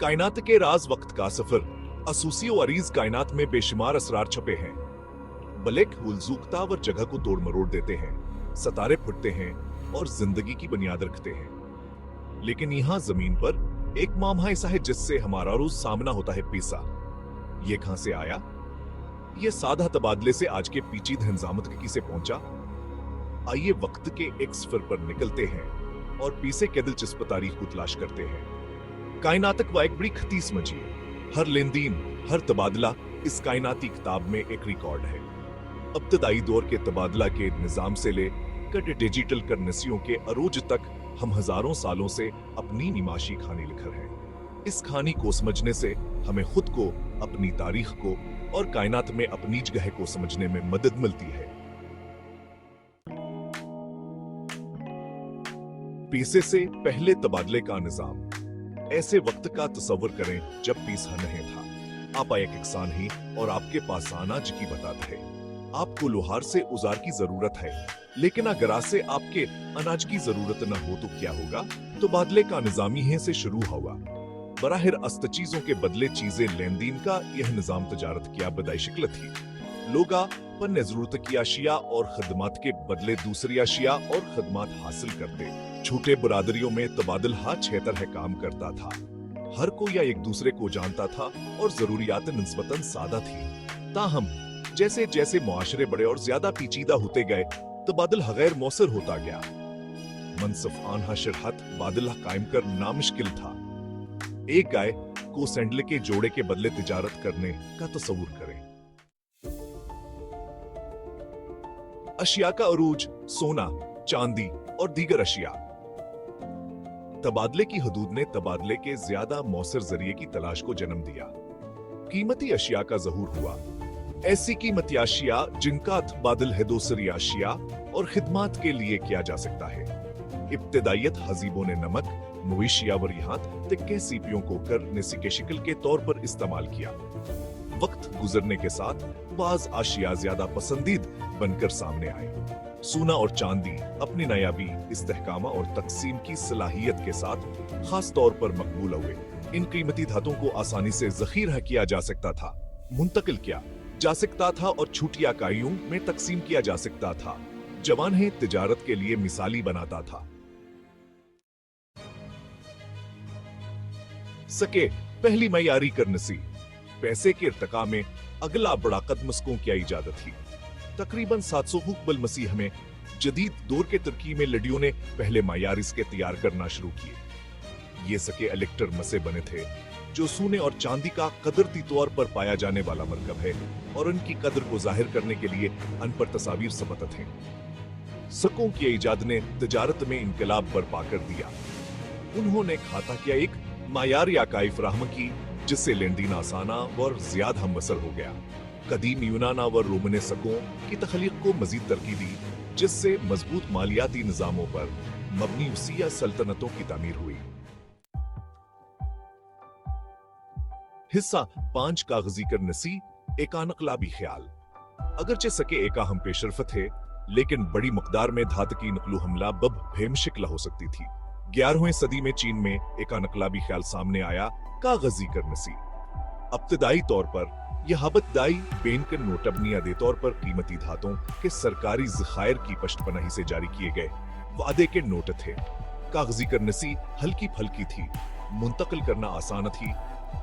कायनात के राज वक्त का सफर असूसियो अरीज कायनात में बेशुमार असरार छपे हैं। ब्लैक होल ज़ुकतावर जगह को तोड़ मरोड़ देते हैं, सितारे फुटते हैं और जिंदगी की बुनियाद रखते हैं। लेकिन यहाँ जमीन पर एक मामला ऐसा है जिससे हमारा रोज सामना होता है पीसा। ये कहां से आया? ये सादा तबादले से आज के पेचीदा निज़ाम तक से पहुंचा। आइए वक्त के एक सफर पर निकलते हैं और पीसे के दिलचस्प तारीख को तलाश करते हैं। कायनातक व एक बड़ी खती समझिए। हर लेनदेन, हर तबादला इस कायनाती किताब में एक रिकॉर्ड है। इब्तदाई दौर के तबादला के निजाम से लेकर डिजिटल करंसियों के अरूज तक हम हजारों सालों से अपनी निमाशी कहानी लिख रहे हैं। इस कहानी को समझने से हमें खुद को, अपनी तारीख को और कायनात में अपनी जगह को समझने में मदद मिलती है। पीसे से पहले तबादले का निजाम। ऐसे वक्त का तस्वर करें जब पीसा नहीं था। आप एक किसान ही और आपके पास अनाज की बतात है। आपको लोहार से औजार की जरूरत है, लेकिन अगर आज से आपके अनाज की जरूरत न हो तो क्या होगा? तबादले का निजाम यहीं से शुरू हुआ। बराह रास्त चीजों के बदले चीजें लेन देन का यह निजाम तजारत की बदाई शक्ल थी। लोग अपन जरूरत की अशिया और खदमात के बदले दूसरी अशिया और खदमात हासिल करते। छोटे बरादरियों में तबादला 6 तरह काम करता था। हर कोई एक दूसरे को जानता था और जरूरियात निस्बतन सादा थी। ताहम जैसे जैसे मुआशरे बड़े और ज्यादा पेचीदा होते गए, तबादला गैर मौसर होता गया। मनसफ आनहा शरहत बादला कायम कर नामुश्किल था। एक गाय को सैंडल के जोड़े के बदले तिजारत करने का तस्वुर करें। अशिया का अरूज सोना, चांदी और दीगर अशिया। तबादले की हदूद ने तबादले के ज्यादा मौसर जरिए की तलाश को जन्म दिया। कीमती अशिया का ज़हूर हुआ। ऐसी कीमती अशिया जिनका तबादल है दूसरी अशिया और खिदमात के लिए किया जा सकता है। इब्तदायत हजीबों ने नमक, मवेशिया वरियात तिक्के सीपियों को करनेसी के शिकल के तौर पर इस्तेमाल किया। वक्त गुजरने के साथ बाज अशिया ज्यादा पसंदीद बनकर सामने आए। सोना और चांदी अपनी नायाबी, इस्तेहकाम और तकसीम की सलाहियत के साथ खास तौर पर मकबूल हुए। इन कीमती धातुओं को आसानी से जखीरा किया जा सकता था, मुंतकिल किया जा सकता था और छोटी इकाइयों में तकसीम किया जा सकता था। जवान तिजारत के लिए मिसाली बनाता था। सके पहली मयारी करनसी। पैसे के इर्तका में अगला बड़ा कदम मस्कों की इजाजत थी। तकरीबन 700 हुक्बल मसीह में जदीद दौर के तुर्की में लड़ियों ने पहले मायार इसके तैयार करना शुरू किए। ये सके इलेक्टर मसे बने थे जो सोने और चांदी का कदरती तौर पर पाया जाने वाला मरकब है और उनकी कदर को जाहिर करने के लिए अन पर तस्वीर सबतत हैं। सकों की इजाद ने तिजारत में इनकलाब बर्पा कर दिया। उन्होंने खाता किया एक मायारी इकाई फराहम की जिससे लेन देन आसाना और ज्यादा हम वसल हो गया। कदीम यूनाना व रोम ने सकों की तख्लीक को मजीद तरक्की दी, जिससे मजबूत मालियाती निजामों पर मबनी उसिया सल्तनतों की तामीर हुई। हिस्सा 5 कागजी करनसी एका नकलाबी ख्याल। अगरचे सके एका हम पेशरफ थे, लेकिन बड़ी मकदार में धात की नकलो हमला बब भेमशिकला हो सकती थी। 11वीं सदी में चीन में एका नकलाबी ख्याल सामने आया, कागजी करनसी। इब्तदाई तौर पर यह हबतदाई बेनकर नोट बुनियादी तौर पर कीमती धातों के सरकारी ज़खायर की पश्तपनाही से जारी किए गए वादे के नोट थे। कागजी करनसी हल्की फल्की थी, मुंतकिल करना आसान थी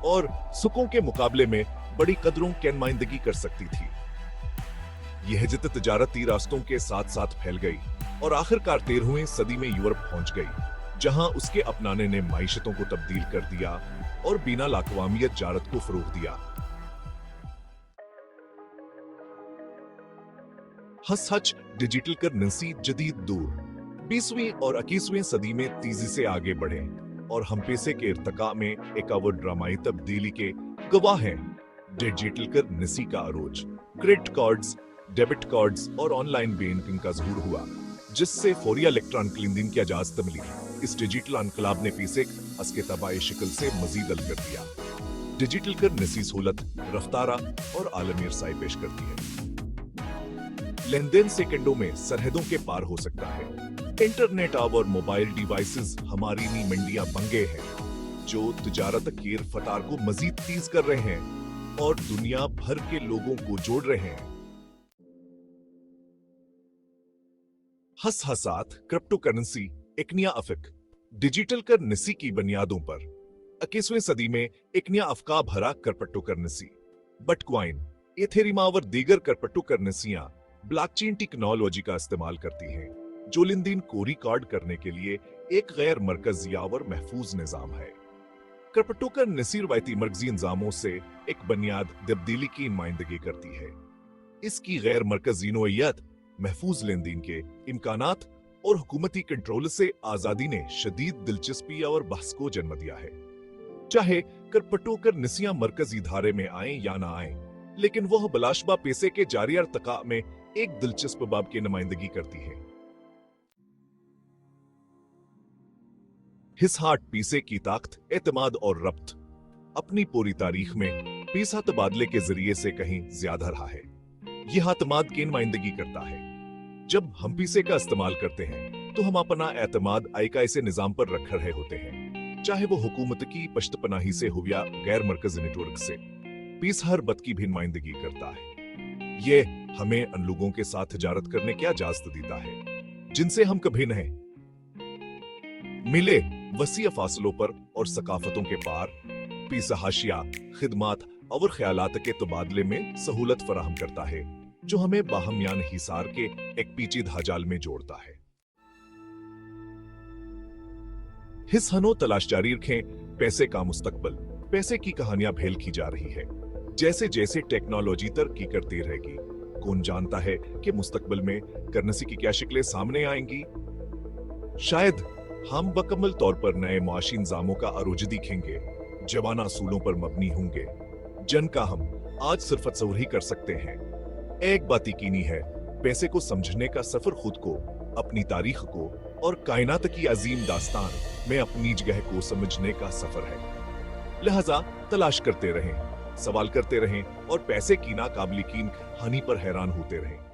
और सुकों के मुकाबले में बड़ी कदरों की नुमाइंदगी कर सकती थी। यह जित तजारती रास्तों के साथ साथ फैल गई और आखिरकार 13वीं सदी में यूरोप पहुंच गई, जहां उसके अपनाने ने माइशतों को तब्दील कर दिया और बिना लाकवामियत जारत को फरोग दिया। हच डिजिटल करंसी जदीद दौर 20वीं और 21वीं सदी में तेजी से आगे बढ़े और हम पैसे के इर्तका में एक और ड्रामाई तब्दीली के गवाह हैं। डिजिटल करंसी का अरोज, क्रेडिट कार्ड्स, डेबिट कार्ड्स और ऑनलाइन बैंकिंग का ज़हूर हुआ, जिससे फौरी इलेक्ट्रॉनिक लेन देन की इजाजत मिली। इस डिजिटल इनकलाब ने पैसे के तबाही शिकल से मजीद अल कर दिया। डिजिटल करंसी सहूलत, रफ्तारा और आलमी रसाई पेश करती है। लेन देन सेकंडों में सरहदों के पार हो सकता है। इंटरनेट और मोबाइल डिवाइसेस हमारी नी मंडियां बन गए हैं। जो तिजारत के रफ्तार को मजीद तेज कर रहे हैं और दुनिया भर के लोगों को जोड़ रहे हैं। हसात क्रिप्टो करेंसी इकनिया अफिक डिजिटल करेंसी की बुनियादों पर 21वीं सदी में इकनिया अफका भरा क्रिप्टो करेंसी बिटकॉइन, इथेरियम और दीगर क्रिप्टो करेंसियां ब्लॉकचेन टेक्नोलॉजी का इस्तेमाल करती हैं, जो लेनदेन को रिकॉर्ड करने के लिए एक गैर मरकजी और महफूज निजाम है। क्रिप्टो करेंसी रवायती मरकजी निजामों से एक बुनियाद तब्दीली की नुमाइंदगी करती है। इसकी गैर मरकजी नोयत, महफूज लेनदेन के इम्कानात और हुकूमती कंट्रोल से आजादी ने शदीद दिलचस्पी और बहस को जन्म दिया है। चाहे क्रिप्टो करेंसियां मरकजी धारे में आए या ना आए, लेकिन वह बलाशबा पैसे के जारी अर्तका में एक दिलचस्प बाब की नुमाइंदगी करती है। हिसाट पीसे की ताकत, एतमाद और रब्त अपनी पूरी तारीख में पैसा तबादले के जरिए से कहीं ज्यादा रहा है। यह एतमाद की नुमाइंदगी करता है। जब हम पीसे का इस्तेमाल करते हैं तो हम अपना एतमाद एक ऐसे निजाम पर रख रहे होते हैं, चाहे वो हुकूमत की पश्तपनाही से हो या गैर मरकजी नेटवर्क से। पीस हर बत की भी नुमाइंदगी करता है। ये हमें उन लोगों के साथ तिजारत करने की इजाजत देता है जिनसे हम कभी नहीं मिले, वसी फासलों पर और सकाफतों के पार। पीस हाशिया, खिदमात और ख्यालात के तबादले में सहूलत फराहम करता है, जो हमें बाहमियान हिसार के एक पेचीदा जाल में जोड़ता है। हिस्सनो तलाश जारी रखें, पैसे का मुस्तकबल। पैसे की कहानियां भेल की जा रही है। जैसे जैसे टेक्नोलॉजी तरक्की करती रहेगी, कौन जानता है कि मुस्तकबल में करेंसी की क्या शक्लें सामने आएंगी। शायद हम बकम्मल तौर पर नए मुआशी निज़ामों का अरूज दिखेंगे, जवाना असूलों पर मबनी होंगे, जिनका हम आज सिर्फ तस्वुर ही कर सकते हैं। एक बात यकीनी है, पैसे को समझने का सफर खुद को, अपनी तारीख को और कायनात की अजीम दास्तान में अपनी जगह को समझने का सफर है। लिहाजा तलाश करते रहें, सवाल करते रहें और पैसे की नाकाबिल यकीन हानि पर हैरान होते रहें।